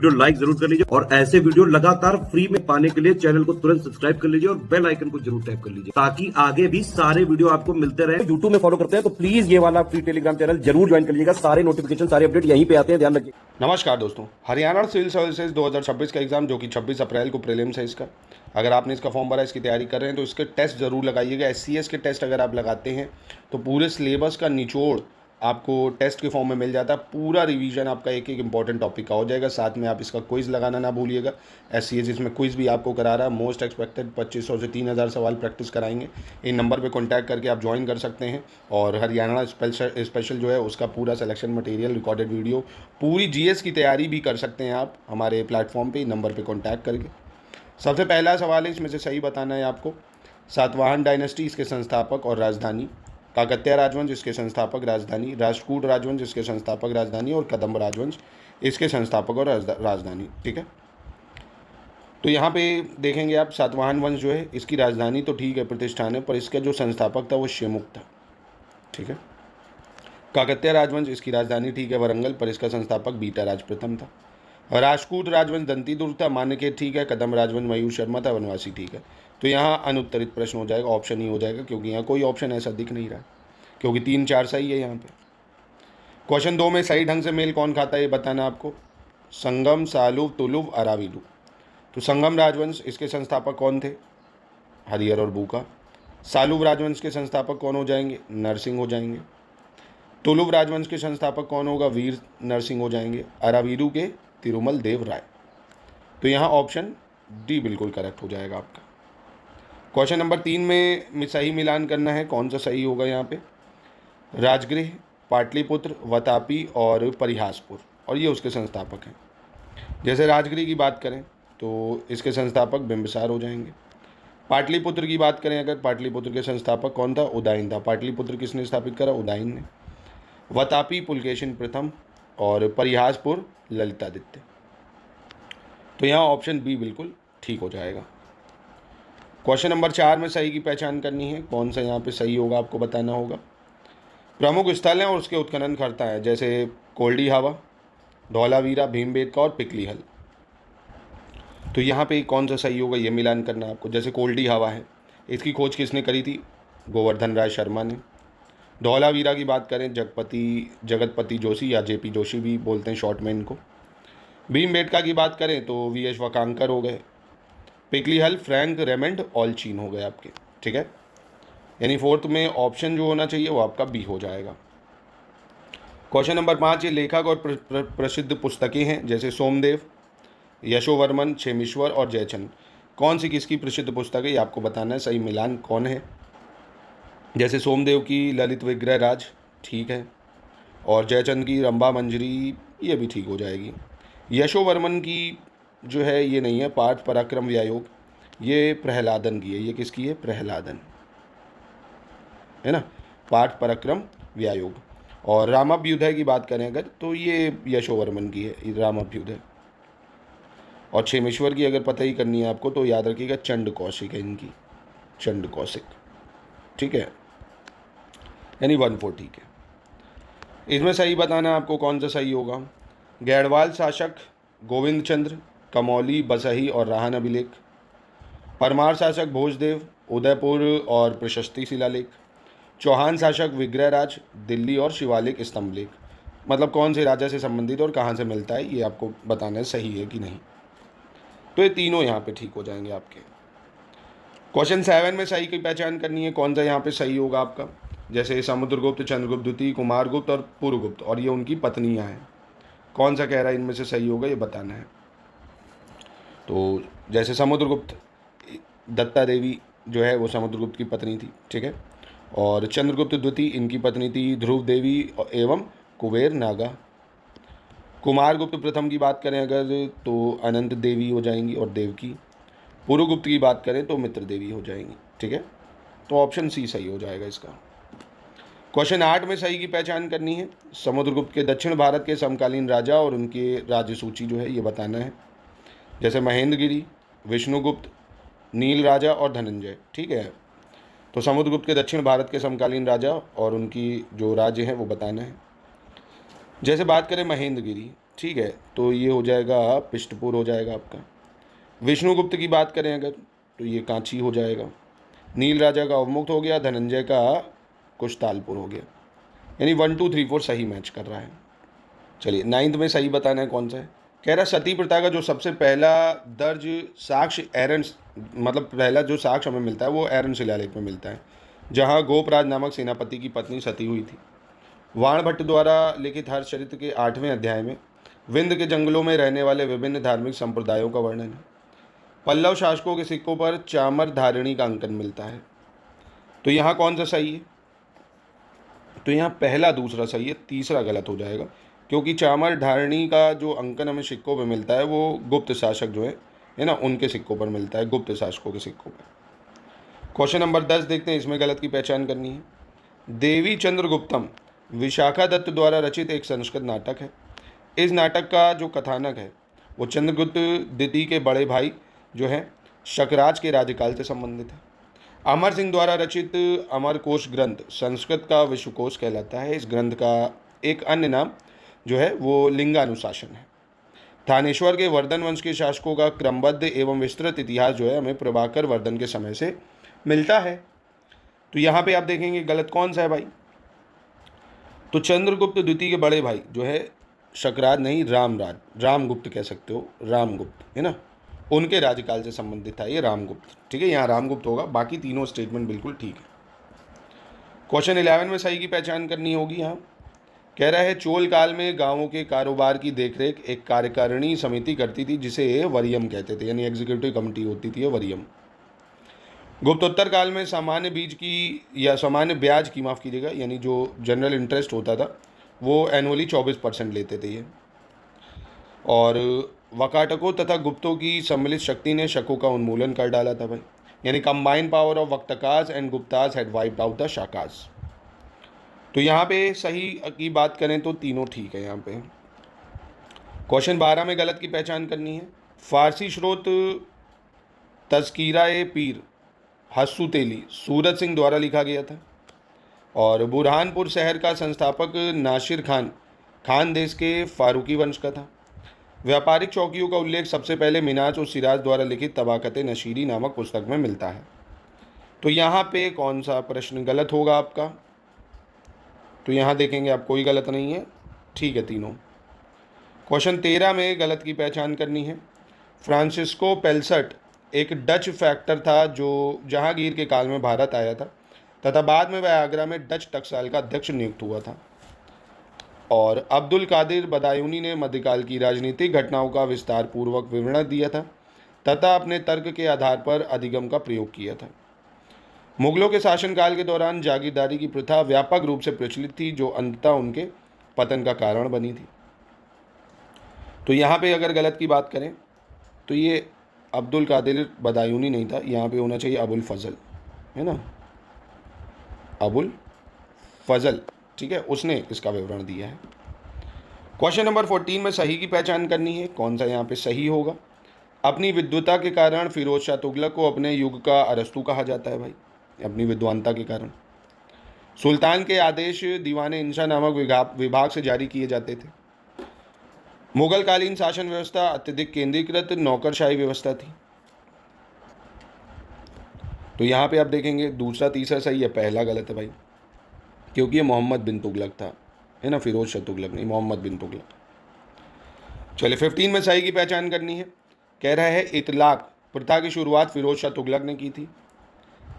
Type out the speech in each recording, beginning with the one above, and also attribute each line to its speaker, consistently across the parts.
Speaker 1: Video like जरूर कर लीजिए और ऐसे वीडियो लगातार फ्री में पाने के लिए चैनल को तुरंत सब्सक्राइब कर लीजिए और बेल आइकन को जरूर टैप कर लीजिए ताकि आगे भी सारे वीडियो आपको मिलते रहे। यूट्यूब में फॉलो करते हैं तो प्लीज ये वाला फ्री टेलीग्राम चैनल जरूर ज्वाइन कर लीजिएगा। सारे नोटिफिकेशन सारे अपडेट यहीं पे आते हैं, ध्यान रखिए।
Speaker 2: नमस्कार दोस्तों, हरियाणा सिविल सर्विसेज 2026 का एग्जाम जो कि 26 अप्रैल को प्रीलिम्स है इसका, अगर आपने इसका फॉर्म भरा, इसकी तैयारी कर रहे हैं तो इसके टेस्ट जरूर लगाइएगा। एससीएस के टेस्ट अगर आप लगाते हैं तो पूरे सिलेबस का निचोड़ आपको टेस्ट के फॉर्म में मिल जाता है। पूरा रिवीजन आपका एक एक इंपॉर्टेंट टॉपिक का हो जाएगा। साथ में आप इसका क्विज लगाना ना भूलिएगा। एससीएस इसमें क्विज भी आपको करा रहा है। मोस्ट एक्सपेक्टेड 2500 से 3000 सवाल प्रैक्टिस कराएंगे। इन नंबर पे कांटेक्ट करके आप ज्वाइन कर सकते हैं। और हरियाणा स्पेशल जो है उसका पूरा सिलेक्शन मटेरियल, रिकॉर्डेड वीडियो, पूरी जीएस की तैयारी भी कर सकते हैं आप हमारे प्लेटफॉर्म पर नंबर पर कॉन्टैक्ट करके। सबसे पहला सवाल है, इसमें से सही बताना है आपको। सातवाहन डायनेस्टी इसके संस्थापक और राजधानी, काकतीय राजवंश इसके संस्थापक राजधानी, राष्ट्रकूट राजवंश इसके संस्थापक राजधानी और कदम्ब राजवंश इसके संस्थापक और राजधानी। ठीक है, तो यहाँ पे देखेंगे आप, सातवाहन वंश जो है इसकी राजधानी तो ठीक है, प्रतिष्ठान है, पर इसका जो संस्थापक था वो शेमुक था। ठीक है, काकतीय राजवंश इसकी राजधानी ठीक है वरंगल, पर इसका संस्थापक बीटा राज प्रथम था। राष्ट्रकूट राजवंश दंतीदुर्ग था, मान्यकेत ठीक है, कदम्ब राजवंश मयूर शर्मा था, वनवासी ठीक है। तो यहाँ अनुत्तरित प्रश्न हो जाएगा, ऑप्शन ही हो जाएगा, क्योंकि यहाँ कोई ऑप्शन ऐसा दिख नहीं रहा, क्योंकि 3 4 सही है यहाँ पे। क्वेश्चन 2 में सही ढंग से मेल कौन खाता है ये बताना आपको। संगम, सालुव, तुलुव, अराविलु। तो संगम राजवंश इसके संस्थापक कौन थे? हरिहर और बूका। सालुव राजवंश के संस्थापक कौन हो जाएंगे? नरसिंह हो जाएंगे। तुलुव राजवंश के संस्थापक कौन होगा? वीर नरसिंह हो जाएंगे। अराविलु के तिरुमल देव राय। तो यहाँ ऑप्शन डी बिल्कुल करेक्ट हो जाएगा आपका। क्वेश्चन नंबर 3 में सही मिलान करना है, कौन सा सही होगा यहाँ पे। राजगृह, पाटलिपुत्र, वतापी और परिहासपुर, और ये उसके संस्थापक हैं। जैसे राजगृह की बात करें तो इसके संस्थापक बिंबिसार हो जाएंगे। पाटलिपुत्र की बात करें अगर, पाटलिपुत्र के संस्थापक कौन था? उदयन था। पाटलिपुत्र किसने स्थापित करा? उदयन ने। वतापी पुलकेशिन प्रथम और परिहासपुर ललितादित्य। तो यहाँ ऑप्शन बी बिल्कुल ठीक हो जाएगा। क्वेश्चन नंबर 4 में सही की पहचान करनी है, कौन सा यहाँ पे सही होगा आपको बताना होगा। प्रमुख स्थल हैं और उसके उत्खनन करता है, जैसे कोल्डी हावा, धौलावीरा, भीमबेटका और पिकलीहल। तो यहाँ पे कौन सा सही होगा ये मिलान करना है आपको। जैसे कोल्डी हावा है, इसकी खोज किसने करी थी? गोवर्धन राय शर्मा ने। धौलावीरा की बात करें, जगतपति जोशी या जेपी जोशी भी बोलते हैं शॉर्ट में इनको। भीमबेटका की बात करें तो वीएस वाकांकर हो गए। पिकलीहल फ्रैंक रेमंड ऑलचीन हो गए आपके। ठीक है, यानी फोर्थ में ऑप्शन जो होना चाहिए वो आपका बी हो जाएगा। क्वेश्चन नंबर 5, ये लेखक और प्रसिद्ध पुस्तकें हैं, जैसे सोमदेव, यशोवर्मन, क्षेमीश्वर और जयचंद। कौन सी किसकी प्रसिद्ध पुस्तक है ये आपको बताना है, सही मिलान कौन है। जैसे सोमदेव की ललित विग्रह राज ठीक है, और जयचंद की रंभा मंजरी ये भी ठीक हो जाएगी। यशोवर्मन की जो है ये नहीं है, पाठ पराक्रम व्यायोग, ये प्रहलादन की है। ये किसकी है? प्रहलादन, है ना, पाठ पराक्रम व्यायोग। और रामाभ्युदय की बात करें अगर तो ये यशोवर्मन की है, रामाभ्युदय। और क्षेमेश्वर की अगर पता ही करनी है आपको तो याद रखिएगा, चंड कौशिक है इनकी, चंड कौशिक। ठीक है, यानी 1-4 ठीक है। इसमें सही बताना आपको कौन सा सही होगा। गैड़वाल शासक गोविंद चंद्र, कमौली, बसही और राहन अभिलेख। परमार शासक भोजदेव, उदयपुर और प्रशस्ति शिलालेख। चौहान शासक विग्रहराज, दिल्ली और शिवालिक स्तंभलेख। मतलब कौन से राजा से संबंधित और कहाँ से मिलता है ये आपको बताना है सही है कि नहीं। तो ये तीनों यहाँ पे ठीक हो जाएंगे आपके। क्वेश्चन 7 में सही की पहचान करनी है, कौन सा यहाँ पे सही होगा आपका। जैसे समुद्रगुप्त, चंद्रगुप्त द्वितीय, कुमारगुप्त और पुरगुप्त, और ये उनकी पत्नियाँ हैं। कौन सा कह रहा है इनमें से सही होगा ये बताना है। तो जैसे समुद्रगुप्त, दत्ता देवी जो है वो समुद्रगुप्त की पत्नी थी। ठीक है, और चंद्रगुप्त द्वितीय इनकी पत्नी थी ध्रुव देवी एवं कुबेर नागा। कुमारगुप्त प्रथम की बात करें अगर तो अनंत देवी हो जाएंगी और देवकी। पुरुगुप्त की बात करें तो मित्र देवी हो जाएंगी। ठीक है, तो ऑप्शन सी सही हो जाएगा इसका। क्वेश्चन 8 में सही की पहचान करनी है, समुद्रगुप्त के दक्षिण भारत के समकालीन राजा और उनके राज्य सूची जो है ये बताना है। जैसे महेंद्रगिरी, विष्णुगुप्त, नील राजा और धनंजय। ठीक है, तो समुद्रगुप्त के दक्षिण भारत के समकालीन राजा और उनकी जो राज्य हैं वो बताना है। जैसे बात करें महेंद्रगिरी, ठीक है, तो ये हो जाएगा पिष्टपुर हो जाएगा आपका। विष्णुगुप्त की बात करें अगर तो ये कांची हो जाएगा। नील राजा का अवमुक्त हो गया, धनंजय का कुशतालपुर हो गया। यानी 1 2 3 4 सही मैच कर रहा है। चलिए 9th में सही बताना है कौन सा है। कह रहा सती प्रथा का जो सबसे पहला दर्ज साक्ष्य एरन, मतलब पहला जो साक्ष्य हमें मिलता है वो एरन शिलालेख में मिलता है, जहाँ गोपराज नामक सेनापति की पत्नी सती हुई थी। वाण भट्ट द्वारा लिखित हर्षचरित्र के 8वें अध्याय में विंध्य के जंगलों में रहने वाले विभिन्न धार्मिक संप्रदायों का वर्णन है। पल्लव शासकों के सिक्कों पर चामर धारिणी का अंकन मिलता है। तो यहाँ कौन सा सही है? तो यहाँ पहला दूसरा सही है, तीसरा गलत हो जाएगा, क्योंकि चामर धारिणी का जो अंकन हमें सिक्कों पर मिलता है वो गुप्त शासक जो है ना, उनके सिक्कों पर मिलता है, गुप्त शासकों के सिक्कों पर। क्वेश्चन नंबर 10 देखते हैं, इसमें गलत की पहचान करनी है। देवी चंद्रगुप्तम विशाखा दत्त द्वारा रचित एक संस्कृत नाटक है। इस नाटक का जो कथानक है वो चंद्रगुप्त द्वितीय के बड़े भाई जो है शकराज के राज्यकाल से संबंधित है। अमर सिंह द्वारा रचित अमरकोश ग्रंथ संस्कृत का विश्वकोश कहलाता है। इस ग्रंथ का एक अन्य नाम जो है वो लिंगानुशासन है। थानेश्वर के वर्धन वंश के शासकों का क्रमबद्ध एवं विस्तृत इतिहास जो है हमें प्रभाकर वर्धन के समय से मिलता है। तो यहाँ पे आप देखेंगे गलत कौन सा है भाई? तो चंद्रगुप्त द्वितीय के बड़े भाई जो है शकराज नहीं, रामगुप्त कह सकते हो, रामगुप्त है ना, उनके राज्यकाल से संबंधित था ये रामगुप्त। ठीक है, यहाँ रामगुप्त होगा, बाकी तीनों स्टेटमेंट बिल्कुल ठीक है। क्वेश्चन 11 में सही की पहचान करनी होगी। यहाँ कह रहा है चोल काल में गांवों के कारोबार की देखरेख एक कार्यकारिणी समिति करती थी जिसे वरियम कहते थे, यानी एग्जीक्यूटिव कमेटी होती थी वरियम। गुप्तोत्तर काल में सामान्य बीज की या सामान्य ब्याज की, माफ़ कीजिएगा, यानी जो जनरल इंटरेस्ट होता था वो एनुअली 24% लेते थे ये। और वकाटकों तथा गुप्तों की सम्मिलित शक्ति ने शकों का उन्मूलन कर डाला था भाई, यानी combined power of Vakatakas and Guptas had wiped out the Shakas. तो यहाँ पे सही की बात करें तो तीनों ठीक है यहाँ पे। क्वेश्चन 12 में गलत की पहचान करनी है। फारसी स्रोत तस्कीरा ए पीर हस्सुतेली सूरत सिंह द्वारा लिखा गया था और बुरहानपुर शहर का संस्थापक नासिर खान देश के फारूकी वंश का था। व्यापारिक चौकियों का उल्लेख सबसे पहले मिनाज और सिराज द्वारा लिखित तबाकत नशीरी नामक पुस्तक में मिलता है। तो यहाँ पे कौन सा प्रश्न गलत होगा आपका? तो यहाँ देखेंगे आप कोई गलत नहीं है, ठीक है तीनों। क्वेश्चन 13 में गलत की पहचान करनी है। फ्रांसिस्को पेल्सट एक डच फैक्टर था जो जहांगीर के काल में भारत आया था तथा बाद में वह आगरा में डच टकसाल का अध्यक्ष नियुक्त हुआ था। और अब्दुल कादिर बदायूनी ने मध्यकाल की राजनीतिक घटनाओं का विस्तार पूर्वक विवरण दिया था तथा अपने तर्क के आधार पर अधिगम का प्रयोग किया था। मुगलों के शासनकाल के दौरान जागीरदारी की प्रथा व्यापक रूप से प्रचलित थी जो अंततः उनके पतन का कारण बनी थी। तो यहाँ पे अगर गलत की बात करें तो ये अब्दुल कादिर बदायूनी नहीं था, यहाँ पे होना चाहिए अबुल फजल, है ना, अबुल फजल। ठीक है, उसने इसका विवरण दिया है। क्वेश्चन नंबर 14 में सही की पहचान करनी है, कौन सा यहाँ पे सही होगा? अपनी विद्वता के कारण फिरोज शाह तुगलक को अपने युग का अरस्तू कहा जाता है भाई, अपनी विद्वानता के कारण। सुल्तान के आदेश दीवान इंशा नामक विभाग से जारी किए जाते थे। मुगल कालीन शासन व्यवस्था अत्यधिक केंद्रीकृत नौकरशाही व्यवस्था थी। तो यहाँ पे आप देखेंगे दूसरा तीसरा सही है, पहला गलत है भाई, क्योंकि ये मोहम्मद बिन तुगलक था, है ना, फिरोज शाह तुगलक नहीं, मोहम्मद बिन तुगलक। चलिए 15 में सही की पहचान करनी है। कह रहा है इतलाक प्रथा की शुरुआत फिरोज शाह तुगलक ने की थी।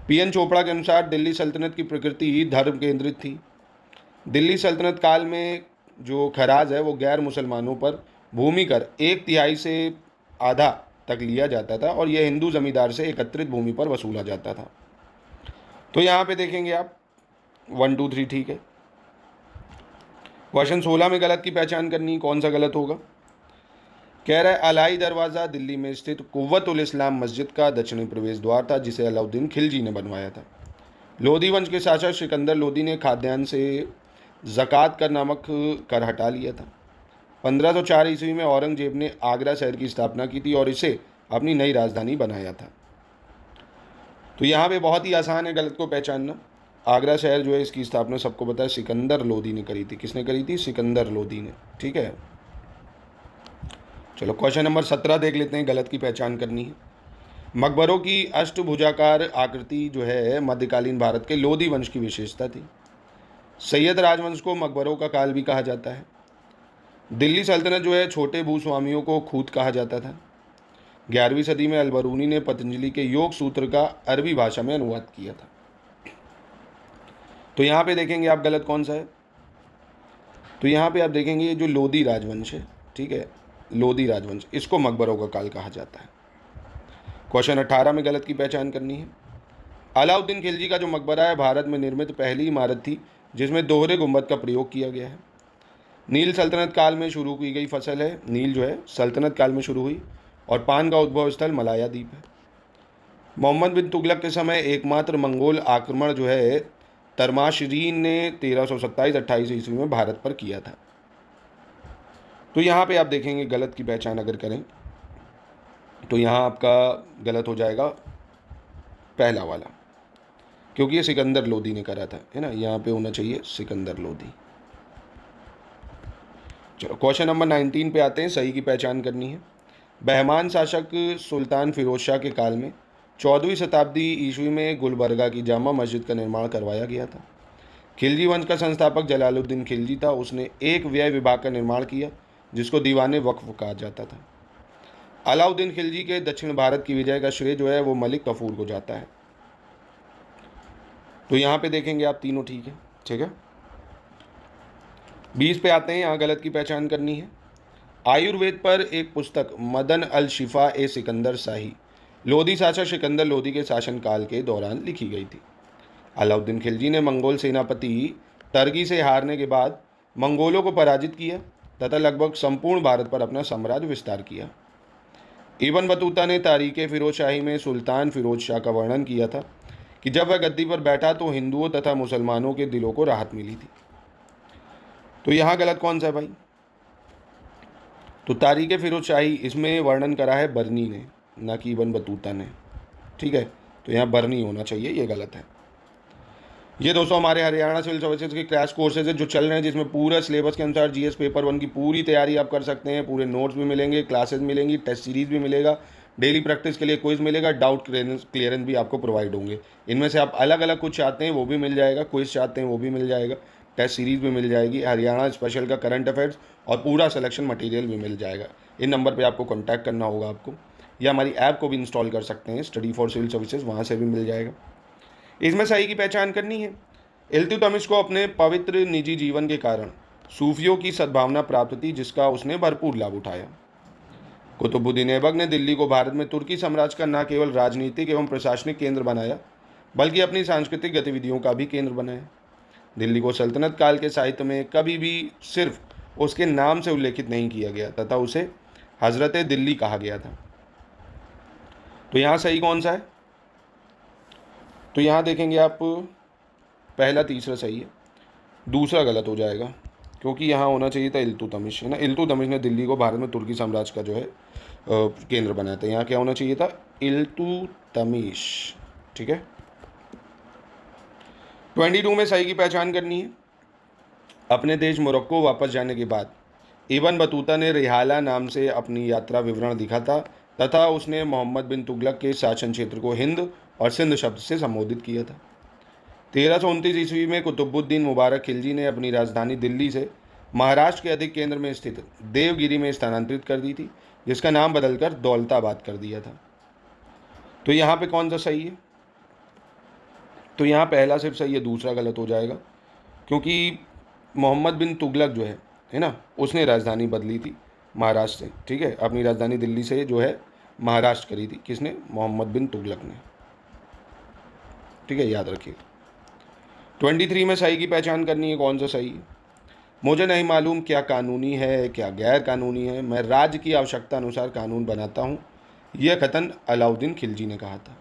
Speaker 2: पीएन चोपड़ा के अनुसार दिल्ली सल्तनत की प्रकृति ही धर्म केंद्रित थी। दिल्ली सल्तनत काल में जो खराज है वो गैर मुसलमानों पर भूमि कर 1/3 से आधा तक लिया जाता था और यह हिंदू जमींदार से एकत्रित भूमि पर वसूला जाता था। तो यहाँ पे देखेंगे आप 1 2 3 ठीक है। क्वेश्चन 16 में गलत की पहचान करनी, कौन सा गलत होगा? कह रहा है अलाई दरवाज़ा दिल्ली में स्थित कुव्वत उल इस्लाम मस्जिद का दक्षिणी प्रवेश द्वार था जिसे अलाउद्दीन खिलजी ने बनवाया था। लोधी वंश के शासक सिकंदर लोधी ने खाद्यान्न से ज़कात कर नामक कर हटा लिया था। 1504 ईस्वी में औरंगजेब ने आगरा शहर की स्थापना की थी और इसे अपनी नई राजधानी बनाया था। तो यहाँ पे बहुत ही आसान है गलत को पहचानना। आगरा शहर जो है इसकी स्थापना सबको पता है सिकंदर लोधी ने करी थी। किसने करी थी? सिकंदर लोधी ने। ठीक है, चलो क्वेश्चन नंबर 17 देख लेते हैं, गलत की पहचान करनी है। मकबरों की अष्टभुजाकार आकृति जो है मध्यकालीन भारत के लोधी वंश की विशेषता थी। सैयद राजवंश को मकबरों का काल भी कहा जाता है। दिल्ली सल्तनत जो है छोटे भूस्वामियों को खूत कहा जाता था। 11वीं सदी में अलबरूनी ने पतंजलि के योग सूत्र का अरबी भाषा में अनुवाद किया था। तो यहाँ पे देखेंगे आप गलत कौन सा है। तो यहाँ पे आप देखेंगे ये जो लोधी राजवंश है, ठीक है, लोधी राजवंश, इसको मकबरों का काल कहा जाता है। क्वेश्चन 18 में गलत की पहचान करनी है। अलाउद्दीन खिलजी का जो मकबरा है भारत में निर्मित पहली इमारत थी जिसमें दोहरे गुंबद का प्रयोग किया गया है। नील सल्तनत काल में शुरू की गई फसल है। नील जो है सल्तनत काल में शुरू हुई और पान का उद्भव स्थल मलाया द्वीप है। मोहम्मद बिन तुगलक के समय एकमात्र मंगोल आक्रमण जो है तरमाशरीन ने 1327-28 ईस्वी में भारत पर किया था। तो यहाँ पे आप देखेंगे गलत की पहचान अगर करें तो यहाँ आपका गलत हो जाएगा पहला वाला, क्योंकि ये सिकंदर लोधी ने करा था, है ना। यहाँ पे होना चाहिए सिकंदर लोधी। चलो क्वेश्चन नंबर 19 पे आते हैं, सही की पहचान करनी है। बहमान शासक सुल्तान फिरोज शाह के काल में 14वीं शताब्दी ईस्वी में गुलबर्गा की जामा मस्जिद का निर्माण करवाया गया था। खिलजी वंश का संस्थापक जलालुद्दीन खिलजी था। उसने एक व्यय विभाग का निर्माण किया जिसको दीवाने वक्फ कहा जाता था। अलाउद्दीन खिलजी के दक्षिण भारत की विजय का श्रेय जो है वो मलिक कफूर को जाता है। तो यहाँ पे देखेंगे आप तीनों ठीक है, ठीक है। 20 पे आते हैं, यहाँ गलत की पहचान करनी है। आयुर्वेद पर एक पुस्तक मदन अल शिफा ए सिकंदर शाही लोधी शासक सिकंदर लोधी के शासनकाल के दौरान लिखी गई थी। अलाउद्दीन खिलजी ने मंगोल सेनापति टर्गी से हारने के बाद मंगोलों को पराजित किया तथा लगभग संपूर्ण भारत पर अपना साम्राज्य विस्तार किया। इब्न बतूता ने तारीख़ फिरोज शाही में सुल्तान फिरोज शाह का वर्णन किया था कि जब वह गद्दी पर बैठा तो हिंदुओं तथा मुसलमानों के दिलों को राहत मिली थी। तो यहाँ गलत कौन सा है भाई। तो तारीख़ फिरोज शाही इसमें वर्णन करा है बर्नी ने, ना कि इब्न बतूता ने, ठीक है। तो यहाँ बर्नी होना चाहिए, ये गलत है। ये दोस्तों हमारे हरियाणा सिविल सर्विसेज के क्रैश कोर्सेज है जो चल रहे हैं, जिसमें पूरा सिलेबस के अनुसार जीएस पेपर 1 की पूरी तैयारी आप कर सकते हैं। पूरे नोट्स भी मिलेंगे, क्लासेस मिलेंगी, टेस्ट सीरीज भी मिलेगा, डेली प्रैक्टिस के लिए क्विज मिलेगा, डाउट क्लियरेंस भी आपको प्रोवाइड होंगे। इनमें से आप अलग अलग कुछ चाहते हैं वो भी मिल जाएगा, क्विज चाहते हैं वो भी मिल जाएगा, टेस्ट सीरीज भी मिल जाएगी, हरियाणा स्पेशल का करंट अफेयर्स और पूरा सिलेक्शन मटेरियल भी मिल जाएगा। इन नंबर पे आपको कांटेक्ट करना होगा आपको, या हमारी ऐप को भी इंस्टॉल कर सकते हैं, स्टडी फॉर सिविल सर्विसेज, वहाँ से भी मिल जाएगा। इसमें सही की पहचान करनी है। इल्तुतमिश को अपने पवित्र निजी जीवन के कारण सूफियों की सद्भावना प्राप्त थी जिसका उसने भरपूर लाभ उठाया। कुतुबुद्दीन ऐबक ने दिल्ली को भारत में तुर्की साम्राज्य का न केवल राजनीतिक एवं प्रशासनिक केंद्र बनाया बल्कि अपनी सांस्कृतिक गतिविधियों का भी केंद्र बनाया। दिल्ली को सल्तनत काल के साहित्य में कभी भी सिर्फ उसके नाम से उल्लेखित नहीं किया गया तथा उसे हजरत दिल्ली कहा गया था। तो यहाँ सही कौन सा है। तो यहाँ देखेंगे आप पहला तीसरा सही है, दूसरा गलत हो जाएगा क्योंकि यहाँ होना चाहिए था इल्तुतमिश, है ना। इल्तुतमिश ने दिल्ली को भारत में तुर्की साम्राज्य का जो है केंद्र बनाया था। यहाँ क्या होना चाहिए था, इल्तुतमिश, ठीक है। 22 में सही की पहचान करनी है। अपने देश मोरक्को वापस जाने के बाद इब्न बतूता ने रिहाला नाम से अपनी यात्रा विवरण लिखा था तथा उसने मोहम्मद बिन तुगलक के शासन क्षेत्र को हिंद और सिंध शब्द से संबोधित किया था। 1329 ईस्वी में कुतुबुद्दीन मुबारक खिलजी ने अपनी राजधानी दिल्ली से महाराष्ट्र के अधिक केंद्र में स्थित देवगिरी में स्थानांतरित कर दी थी, जिसका नाम बदलकर दौलताबाद कर दिया था। तो यहाँ पे कौन सा सही है। तो यहाँ पहला सिर्फ सही है, दूसरा गलत हो जाएगा क्योंकि मोहम्मद बिन तुगलक जो है ना, उसने राजधानी बदली थी महाराष्ट्र से, ठीक है। अपनी राजधानी दिल्ली से जो है महाराष्ट्र करी थी, किसने, मोहम्मद बिन तुगलक ने, ठीक है, याद रखिए। 23 में सही की पहचान करनी है, कौन सा सही है। मुझे नहीं मालूम क्या कानूनी है क्या गैर कानूनी है, मैं राज्य की आवश्यकता अनुसार कानून बनाता हूँ, यह कथन अलाउद्दीन खिलजी ने कहा था।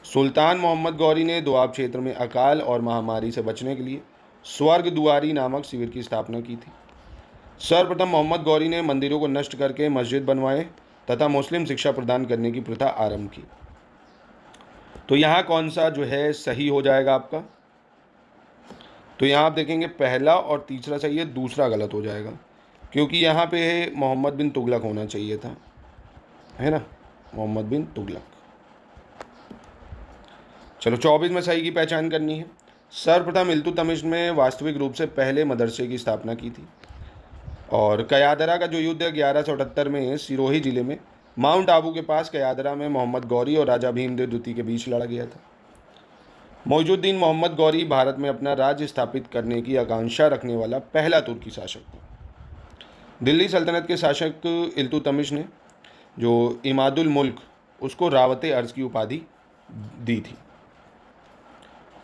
Speaker 2: सुल्तान मोहम्मद गौरी ने दोआब क्षेत्र में अकाल और महामारी से बचने के लिए स्वर्ग दुआरी नामक शिविर की स्थापना की थी। सर्वप्रथम मोहम्मद गौरी ने मंदिरों को नष्ट करके मस्जिद बनवाए तथा मुस्लिम शिक्षा प्रदान करने की प्रथा आरंभ की। तो यहाँ कौन सा जो है सही हो जाएगा आपका। तो यहाँ आप देखेंगे पहला और तीसरा सही है, दूसरा गलत हो जाएगा। क्योंकि यहाँ पे मोहम्मद बिन तुगलक होना चाहिए था, है ना, मोहम्मद बिन तुगलक। चलो 24 में सही की पहचान करनी है। सर्वप्रथम इल्तुतमिश ने वास्तविक रूप से पहले मदरसे की स्थापना की थी। और कयादरा का जो युद्ध है 1178 में सिरोही जिले में माउंट आबू के पास कयादरा में मोहम्मद गौरी और राजा भीमदेव द्वितीय के बीच लड़ा गया था। मौजूद्दीन मोहम्मद गौरी भारत में अपना राज्य स्थापित करने की आकांक्षा रखने वाला पहला तुर्की शासक था। दिल्ली सल्तनत के शासक इल्तुतमिश ने जो इमादुल मुल्क उसको रावते अर्ज की उपाधि दी थी।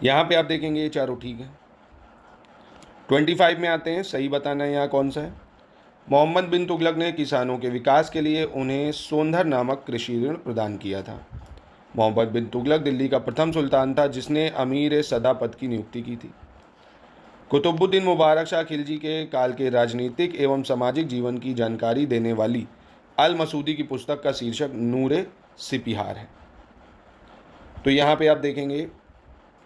Speaker 2: यहाँ पे आप देखेंगे ये चारों ठीक है। 25 में आते हैं, सही बताना है यहाँ कौन सा है। मोहम्मद बिन तुगलक ने किसानों के विकास के लिए उन्हें सोंधर नामक कृषि ऋण प्रदान किया था। मोहम्मद बिन तुगलक दिल्ली का प्रथम सुल्तान था जिसने अमीर सदा पद की नियुक्ति की थी। कुतुबुद्दीन मुबारक शाह खिलजी के काल के राजनीतिक एवं सामाजिक जीवन की जानकारी देने वाली अल मसूदी की पुस्तक का शीर्षक नूरे सिपिहार है। तो यहाँ पे आप देखेंगे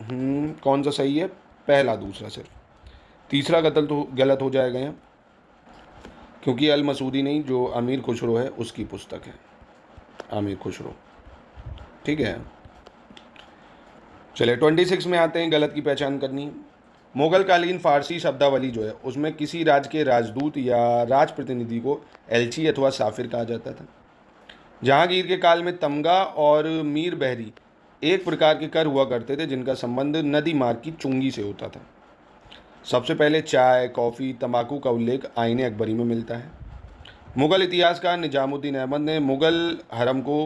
Speaker 2: कौन सा सही है, पहला दूसरा सिर्फ, तीसरा गलत हो जाएगा यहाँ, क्योंकि अल मसूदी नहीं, जो अमीर खुसरो है उसकी पुस्तक है, अमीर खुसरो, ठीक है। चले 26 में आते हैं, गलत की पहचान करनी है। मुगल कालीन फारसी शब्दावली जो है उसमें किसी राज्य के राजदूत या राज प्रतिनिधि को एलची अथवा साफिर कहा जाता था। जहांगीर के काल में तमगा और मीर बहरी एक प्रकार के कर हुआ करते थे जिनका संबंध नदी मार्ग की चुंगी से होता था। सबसे पहले चाय, कॉफ़ी, तंबाकू का उल्लेख आईने अकबरी में मिलता है। मुगल इतिहासकार निजामुद्दीन अहमद ने मुगल हरम को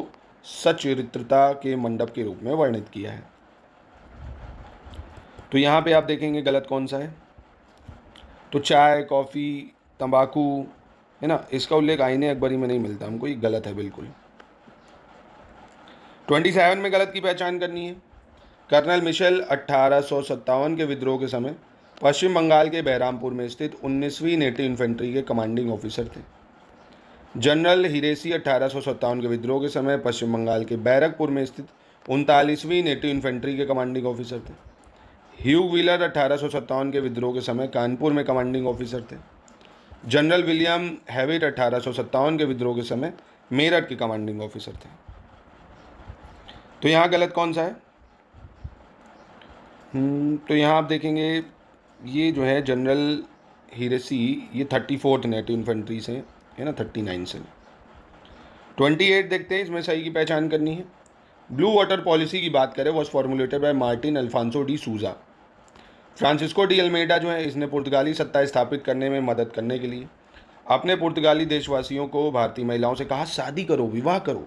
Speaker 2: सच्चरित्रता के मंडप के रूप में वर्णित किया है। तो यहाँ पे आप देखेंगे गलत कौन सा है। तो चाय, कॉफ़ी, तंबाकू, है ना, इसका उल्लेख आईने अकबरी में नहीं मिलता हमको, ये गलत है बिल्कुल। 27 में गलत की पहचान करनी है। कर्नल मिशेल 1857 के विद्रोह के समय पश्चिम बंगाल के बहरामपुर में स्थित 19वीं नेटिव इन्फेंट्री के कमांडिंग ऑफिसर थे। जनरल हिरेसी 1857 के विद्रोह के समय पश्चिम बंगाल के बैरकपुर में स्थित 39वीं नेटिव इन्फेंट्री के कमांडिंग ऑफिसर थे। ह्यूग व्हीलर 1857 के विद्रोह के समय कानपुर में कमांडिंग ऑफिसर थे। जनरल विलियम हैविट 1857 के विद्रोह के समय मेरठ के कमांडिंग ऑफिसर थे। तो यहाँ गलत कौन सा है। तो यहाँ आप देखेंगे ये जो है जनरल हिरेसी, ये 34th नेटिव इन्फेंट्री से है ना, 39 से। 28 देखते हैं, इसमें सही की पहचान करनी है। ब्लू वाटर पॉलिसी की बात करें, was formulated by Martin Alfonso de Souza. Francisco de Almeida जो है इसने पुर्तगाली सत्ता स्थापित करने में मदद करने के लिए अपने पुर्तगाली देशवासियों को भारतीय महिलाओं से कहा शादी करो, विवाह करो।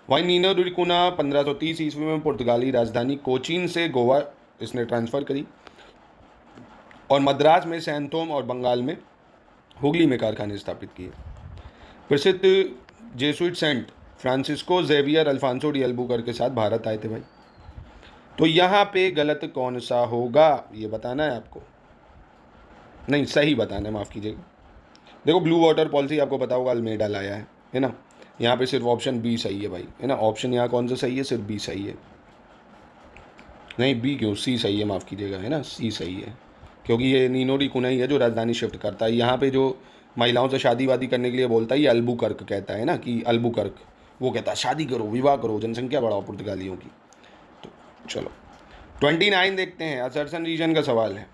Speaker 2: वहीं नीनो डी कुना 1530 ईस्वी में पुर्तगाली राजधानी कोचीन से गोवा इसने ट्रांसफ़र करी और मद्रास में सैंथोम और बंगाल में हुगली में कारखाने स्थापित किए। प्रसिद्ध Jesuit saint Francisco Xavier Alfonso de Albuquerque के साथ भारत आए थे भाई। तो यहाँ पे गलत कौन सा होगा ये बताना है आपको, नहीं सही बताना है, माफ़ कीजिएगा। देखो ब्लू वाटर पॉलिसी आपको पता होगा अल्मेडा लाया है ना। यहाँ पे सिर्फ ऑप्शन बी सही है भाई, है ना। ऑप्शन यहाँ कौन सा सही है, सिर्फ बी सही है, नहीं बी क्यों, सी सही है, माफ़ कीजिएगा, है ना, सी सही है, क्योंकि ये नीनो डी कुना ही है जो राजधानी शिफ्ट करता है। यहाँ पे जो महिलाओं से शादी वादी करने के लिए बोलता है ये अल्बुकर्क कहता है ना, कि अल्बुकर्क वो कहता है शादी करो, विवाह करो, जनसंख्या बढ़ाओ पुर्तगालियों की। तो चलो 29 देखते हैं, असरसन रीजन का सवाल है।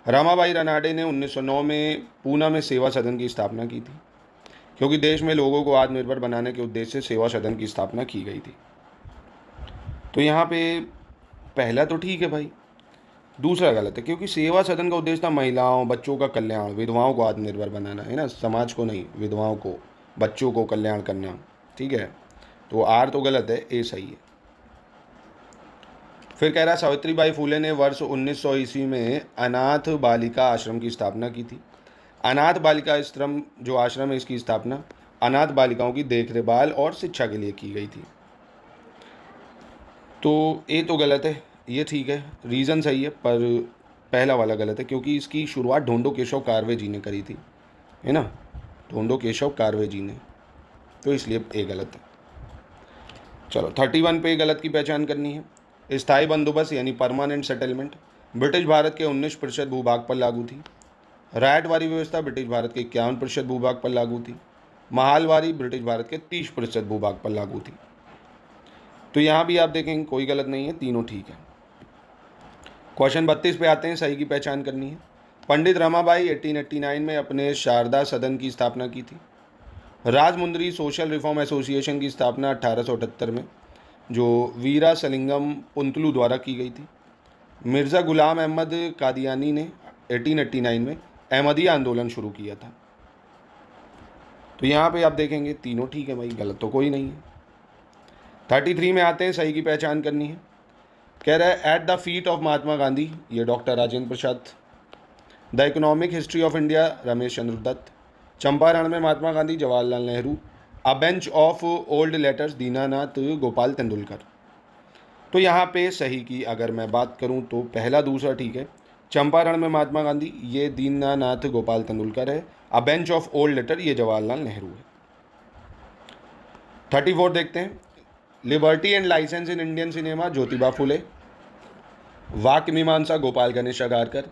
Speaker 2: रमाबाई रनाडे ने 1909 में पूना में सेवा सदन की स्थापना की थी, क्योंकि देश में लोगों को आत्मनिर्भर बनाने के उद्देश्य से सेवा सदन की स्थापना की गई थी। तो यहाँ पे पहला तो ठीक है भाई, दूसरा गलत है, क्योंकि सेवा सदन का उद्देश्य था महिलाओं, बच्चों का कल्याण, विधवाओं को आत्मनिर्भर बनाना, है ना, समाज को नहीं, विधवाओं को, बच्चों को कल्याण करना, ठीक है। तो आर तो गलत है, ए सही है। फिर कह रहा सावित्रीबाई फूले ने वर्ष 1900 ईस्वी में अनाथ बालिका आश्रम की स्थापना की थी। अनाथ बालिका आश्रम जो आश्रम है इसकी स्थापना अनाथ बालिकाओं की देखभाल और शिक्षा के लिए की गई थी। तो ए तो गलत है, ये ठीक है, रीज़न सही है, पर पहला वाला गलत है, क्योंकि इसकी शुरुआत ढोंडो केशव कारवे जी ने करी थी, है ना, ढोंडो केशव कारवे जी ने, तो इसलिए ए गलत है। चलो 31 पे गलत की पहचान करनी है। स्थायी बंदोबस्त यानी परमानेंट सेटलमेंट ब्रिटिश भारत के 19% भूभाग पर लागू थी। रायटवारी व्यवस्था ब्रिटिश भारत के 51% भूभाग पर लागू थी। महालवारी ब्रिटिश भारत के 30% भूभाग पर लागू थी। तो यहाँ भी आप देखेंगे कोई गलत नहीं है, तीनों ठीक है। क्वेश्चन 32 पे आते हैं, सही की पहचान करनी है। पंडित रमाबाई 1889 में अपने शारदा सदन की स्थापना की थी। राजमुंद्री सोशल रिफॉर्म एसोसिएशन की स्थापना 1878 में जो वीरा सलिंगम पुंतलू द्वारा की गई थी। मिर्ज़ा गुलाम अहमद कादियानी ने 1889 में अहमदिया आंदोलन शुरू किया था। तो यहाँ पे आप देखेंगे तीनों ठीक है भाई, गलत तो कोई नहीं है। 33 में आते हैं, सही की पहचान करनी है। कह रहा है at the feet of Mahatma Gandhi, ये doctor Rajendra Prasad. The economic history of India, Ramesh Chandra Dutt. Champaran में Mahatma Gandhi, Jawaharlal Nehru. A bunch of old letters, Dinanath Gopal Tendulkar. तो यहाँ पे सही की अगर मैं बात करूँ तो पहला दूसरा ठीक है। चंपारण में महात्मा गांधी, ये दीनानाथ गोपाल तेंदुलकर है। A bunch of old letter, ये जवाहरलाल नेहरू है। 34 देखते हैं। Liberty and licence in Indian cinema, Jyotiba Phule. Vakya Mimansa, Gopal Ganesh Agarkar.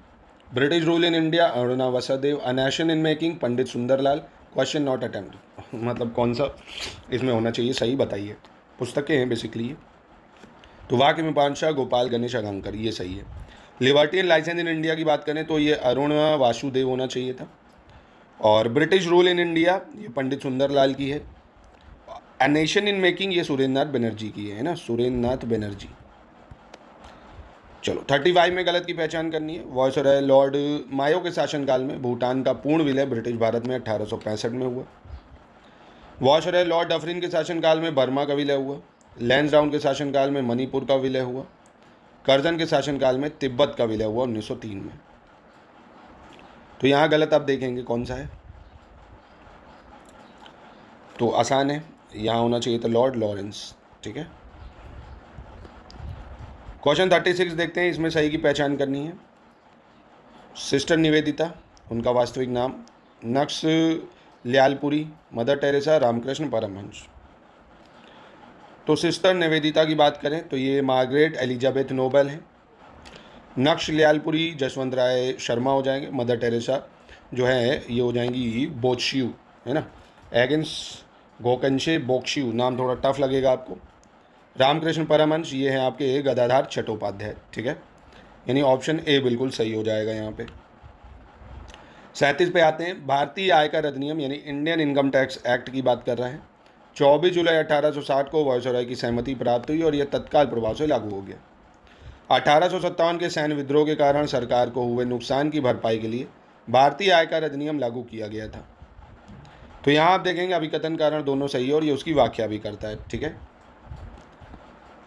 Speaker 2: British rule in India, Aruna Vasudev. A nation in making, Pandit Sundarlal. Question not attempt, मतलब कौन सा इसमें होना चाहिए, सही बताइए। पुस्तकें हैं बेसिकली ये। तो वाक्य मीमांसा, गोपाल गणेश अगारकर, ये सही है। Liberty and licence in India की बात करें तो ये अरुणा वासुदेव होना चाहिए था। और ब्रिटिश रूल इन इंडिया, ये पंडित सुंदरलाल की है। अ नेशन इन मेकिंग, ये सुरेंद्र नाथ बनर्जी की है ना, सुरेंद्र नाथ बनर्जी। चलो 35 में गलत की पहचान करनी है। वायसराय लॉर्ड मायो के शासनकाल में भूटान का पूर्ण विलय ब्रिटिश भारत में 1865 में हुआ। वायसराय लॉर्ड डफरिन के शासनकाल में बर्मा का विलय हुआ। लैंसडाउन के शासनकाल में मणिपुर का विलय हुआ। कर्जन के शासनकाल में तिब्बत का विलय हुआ 1903 में। तो यहाँ गलत आप देखेंगे कौन सा है, तो आसान है, यहाँ होना चाहिए था लॉर्ड लॉरेंस। ठीक है। क्वेश्चन 36 देखते हैं, इसमें सही की पहचान करनी है। सिस्टर निवेदिता, उनका वास्तविक नाम। नक्श ल्यालपुरी, मदर टेरेसा, रामकृष्ण परमहंस। तो सिस्टर निवेदिता की बात करें तो ये मार्गरेट एलिजाबेथ नोबल है। नक्श ल्यालपुरी जसवंत राय शर्मा हो जाएंगे। मदर टेरेसा जो है ये हो जाएंगी बोत्शियू, है ना, एगेंस गोकंशे बोक्शियू, नाम थोड़ा टफ लगेगा आपको। रामकृष्ण परमहंस ये हैं आपके गदाधर चट्टोपाध्याय। ठीक है, यानी ऑप्शन ए बिल्कुल सही हो जाएगा यहाँ पे। 37 पे आते हैं। भारतीय आयकर अधिनियम यानी इंडियन इनकम टैक्स एक्ट की बात कर रहे हैं। 24 जुलाई 1860 को वायसराय की सहमति प्राप्त हुई और यह तत्काल प्रभाव से लागू हो गया। 1857 के सैन्य विद्रोह के कारण सरकार को हुए नुकसान की भरपाई के लिए भारतीय आयकर अधिनियम लागू किया गया था। तो यहाँ आप देखेंगे अभिकथन कारण दोनों सही है और ये उसकी व्याख्या भी करता है। ठीक है,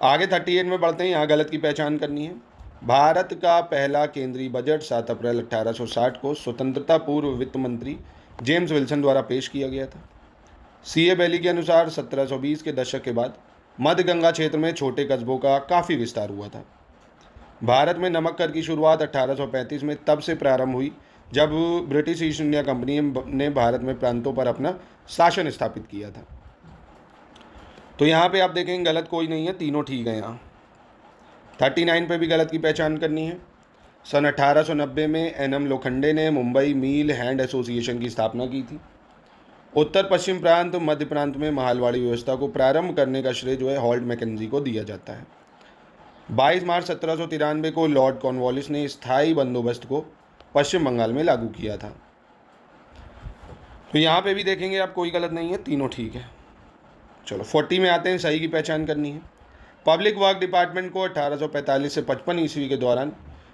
Speaker 2: आगे 38 में बढ़ते हैं। यहाँ गलत की पहचान करनी है। भारत का पहला केंद्रीय बजट 7 अप्रैल 1860 को स्वतंत्रता पूर्व वित्त मंत्री जेम्स विल्सन द्वारा पेश किया गया था। सीए बैली के अनुसार 1720 के दशक के बाद मध्य गंगा क्षेत्र में छोटे कस्बों का काफ़ी विस्तार हुआ था। भारत में नमक कर की शुरुआत 1835 में तब से प्रारंभ हुई जब ब्रिटिश ईस्ट इंडिया कंपनी ने भारत में प्रांतों पर अपना शासन स्थापित किया था। तो यहाँ पे आप देखेंगे गलत कोई नहीं है, तीनों ठीक है। यहाँ 39 पे भी गलत की पहचान करनी है। सन 1890 में एनएम लोखंडे ने मुंबई मिल हैंड एसोसिएशन की स्थापना की थी। उत्तर पश्चिम प्रांत मध्य प्रांत में महालवाड़ी व्यवस्था को प्रारंभ करने का श्रेय जो है हॉल्ट मैकेंजी को दिया जाता है। 22 मार्च 1793 को लॉर्ड कॉर्नवालिस ने स्थायी बंदोबस्त को पश्चिम बंगाल में लागू किया था। तो यहाँ पे भी देखेंगे आप कोई गलत नहीं है, तीनों ठीक है। चलो 40 में आते हैं, सही की पहचान करनी है। पब्लिक वर्क डिपार्टमेंट को 1845 से 55 ईस्वी के दौरान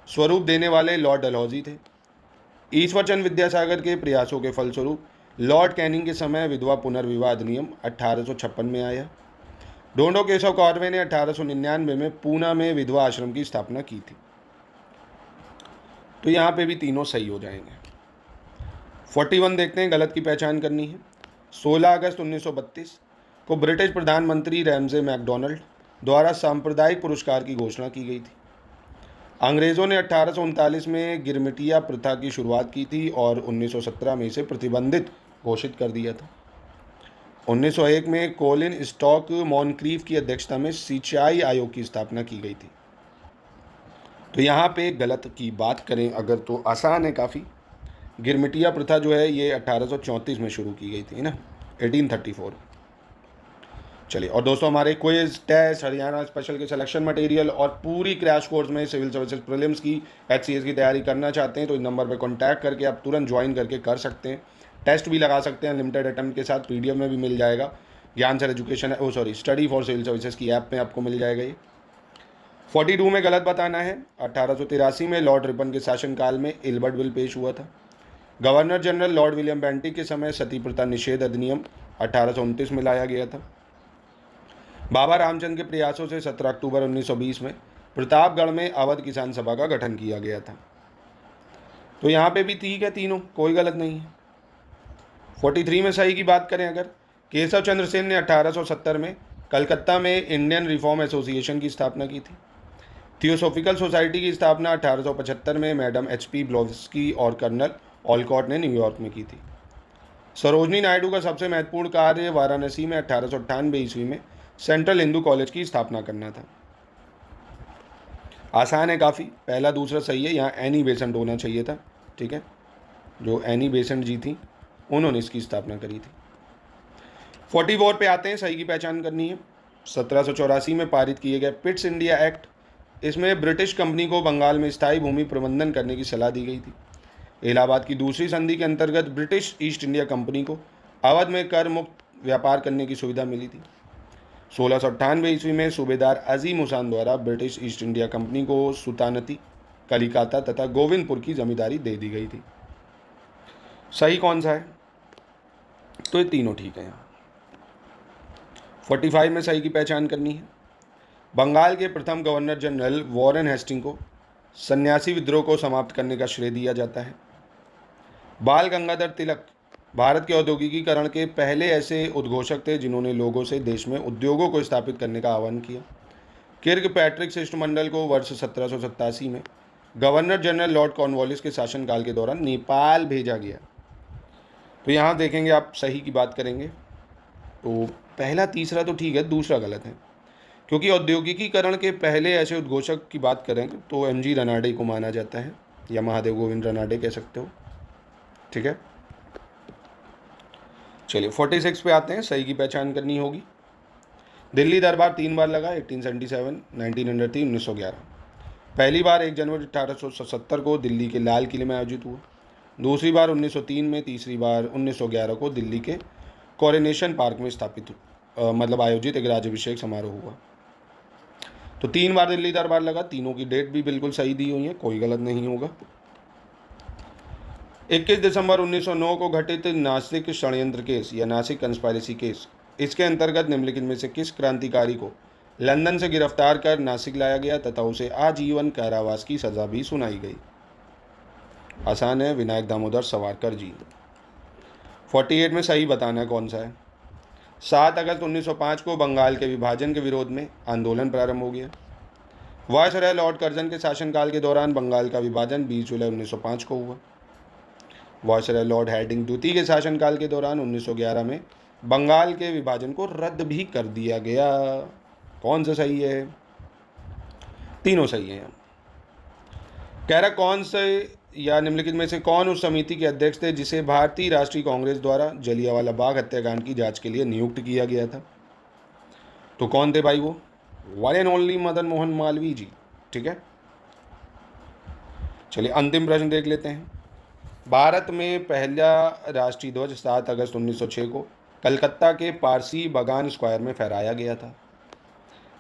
Speaker 2: स्वरूप देने वाले लॉर्ड डलहौजी थे। ईश्वरचंद विद्यासागर के प्रयासों के फलस्वरूप लॉर्ड कैनिंग के समय विधवा पुनर्विवाह अधिनियम 1856 में आया। ढोंडो केशव कॉर्वे ने 1899 में पूना में विधवा आश्रम की स्थापना की थी। तो यहाँ पे भी तीनों सही हो जाएंगे। 41 देखते हैं, गलत की पहचान करनी है। 16 अगस्त 1932 को ब्रिटिश प्रधानमंत्री रैमजे मैकडोनल्ड द्वारा सांप्रदायिक पुरस्कार की घोषणा की गई थी। अंग्रेज़ों ने 1839 में गिरमिटिया प्रथा की शुरुआत की थी और 1917 में इसे प्रतिबंधित घोषित कर दिया था। 1901 में कोलिन स्टॉक मॉनक्रीफ की अध्यक्षता में सिंचाई आयोग की स्थापना की गई थी। तो यहाँ पे गलत की बात करें अगर तो आसान है काफ़ी। गिरमिटिया प्रथा जो है ये 1834 में शुरू की गई थी ना, 1834। चलिए, और दोस्तों हमारे क्विज, टेस्ट, हरियाणा स्पेशल के सिलेक्शन मटेरियल और पूरी क्रैश कोर्स में सिविल सर्विसेज प्रीलिम्स की, HCS की तैयारी करना चाहते हैं तो इस नंबर पर कॉन्टैक्ट करके आप तुरंत ज्वाइन करके कर सकते हैं। टेस्ट भी लगा सकते हैं लिमिटेड अटेम्प्ट के साथ, PDF में भी मिल जाएगा। Gyan sir education study for civil services की ऐप में आपको मिल जाएगा ये। 42 में गलत बताना है। 1883 में लॉर्ड रिपन के शासनकाल में इल्बर्ट बिल पेश हुआ था। Governor general Lord William Bentinck के समय सती प्रथा निषेध अधिनियम 1829 में लाया गया था। बाबा रामचंद्र के प्रयासों से 17 अक्टूबर 1920 में प्रतापगढ़ में अवध किसान सभा का गठन किया गया था। तो यहाँ पे भी ठीक है, तीनों कोई गलत नहीं है। 43 में सही की बात करें अगर, केशव चंद्र सेन ने 1870 में कलकत्ता में इंडियन रिफॉर्म एसोसिएशन की स्थापना की थी। थियोसॉफिकल सोसाइटी की स्थापना 1875 में मैडम HP ब्लॉवस्की और कर्नल ऑलकॉट ने न्यूयॉर्क में की थी। सरोजनी नायडू का सबसे महत्वपूर्ण कार्य वाराणसी में 1898 ईस्वी में सेंट्रल हिंदू कॉलेज की स्थापना करना था। आसान है काफ़ी, पहला दूसरा सही है। यहाँ एनी बेसेंट होना चाहिए था, ठीक है, जो एनी बेसेंट जी थी उन्होंने इसकी स्थापना करी थी। 44 पे आते हैं, सही की पहचान करनी है। 1784 में पारित किए गए पिट्स इंडिया एक्ट, इसमें ब्रिटिश कंपनी को बंगाल में स्थायी भूमि प्रबंधन करने की सलाह दी गई थी। इलाहाबाद की दूसरी संधि के अंतर्गत ब्रिटिश ईस्ट इंडिया कंपनी को अवध में कर मुक्त व्यापार करने की सुविधा मिली थी। 1698 ईस्वी में सूबेदार अजीम हुसैन द्वारा ब्रिटिश ईस्ट इंडिया कंपनी को सुल्तानती, कलिकाता तथा गोविंदपुर की जमींदारी दे दी गई थी। सही कौन सा है? तो ये तीनों ठीक है। 45 में सही की पहचान करनी है। बंगाल के प्रथम गवर्नर जनरल वॉरेन हेस्टिंग को सन्यासी विद्रोह को समाप्त करने का श्रेय दिया जाता है। बाल गंगाधर तिलक भारत के औद्योगिकीकरण के पहले ऐसे उद्घोषक थे जिन्होंने लोगों से देश में उद्योगों को स्थापित करने का आह्वान किया। किर्क पैट्रिक शिष्टमंडल को वर्ष 1787 में गवर्नर जनरल लॉर्ड कॉर्नवालिस के शासनकाल के दौरान नेपाल भेजा गया। तो यहाँ देखेंगे आप, सही की बात करेंगे तो पहला तीसरा तो ठीक है, दूसरा गलत है, क्योंकि औद्योगिकीकरण के पहले ऐसे उद्घोषक की बात करें तो MG रनाडे को माना जाता है, या महादेव गोविंद रनाडे कह सकते हो, ठीक है। चलिए 46 पे आते हैं, सही की पहचान करनी होगी। दिल्ली दरबार 3 बार लगा, 1877, 1903, 1911। पहली बार 1 जनवरी 1870 को दिल्ली के लाल किले में आयोजित हुआ, दूसरी बार 1903 में, तीसरी बार 1911 को दिल्ली के कोरोनेशन पार्क में आयोजित एक राज्याभिषेक समारोह हुआ। तो 3 बार दिल्ली दरबार लगा, तीनों की डेट भी बिल्कुल सही दी हुई है, कोई गलत नहीं होगा। 21 दिसंबर 1909 को घटित नासिक षड्यंत्र केस या नासिक कंस्पायरेसी केस, इसके अंतर्गत निम्नलिखित में से किस क्रांतिकारी को लंदन से गिरफ्तार कर नासिक लाया गया तथा उसे आजीवन कारावास की सजा भी सुनाई गई? आसान है, विनायक दामोदर सावरकर जी। 48 में सही बताना कौन सा है। 7 अगस्त 1905 को बंगाल के विभाजन के विरोध में आंदोलन प्रारंभ हो गया। वायसराय लॉर्ड कर्जन के शासनकाल के दौरान बंगाल का विभाजन 20 जुलाई 1905 को हुआ। वायसराय लॉर्ड हैडिंग द्वितीय के शासनकाल के दौरान 1911 में बंगाल के विभाजन को रद्द भी कर दिया गया। कौन सा सही है? तीनों सही है। कह रहा कौन से या निम्नलिखित में से कौन उस समिति के अध्यक्ष थे जिसे भारतीय राष्ट्रीय कांग्रेस द्वारा जलियांवाला बाग हत्याकांड की जांच के लिए नियुक्त किया गया था? तो कौन थे भाई वो? One and only Madan Mohan Malviya ji, ठीक है। चलिए अंतिम प्रश्न देख लेते हैं। भारत में पहला राष्ट्रीय ध्वज 7 अगस्त 1906 को कलकत्ता के पारसी बागान स्क्वायर में फहराया गया था।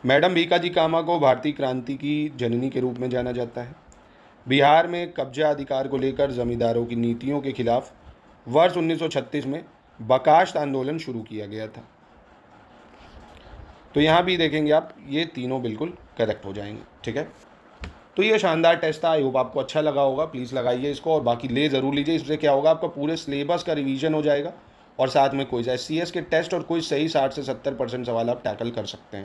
Speaker 2: मैडम भीकाजी कामा को भारतीय क्रांति की जननी के रूप में जाना जाता है। बिहार में कब्जा अधिकार को लेकर जमींदारों की नीतियों के खिलाफ वर्ष 1936 में बकाश्त आंदोलन शुरू किया गया था। तो यहाँ भी देखेंगे आप, ये तीनों बिल्कुल करेक्ट हो जाएंगे, ठीक है। तो ये शानदार टेस्ट था, आई होप आपको अच्छा लगा होगा। प्लीज़ लगाइए इसको और बाकी ले ज़रूर लीजिए। इससे क्या होगा, आपका पूरे सिलेबस का रिवीजन हो जाएगा और साथ में कोई SCS के टेस्ट और कोई सही 60 से 70% सवाल आप टैकल कर सकते हैं।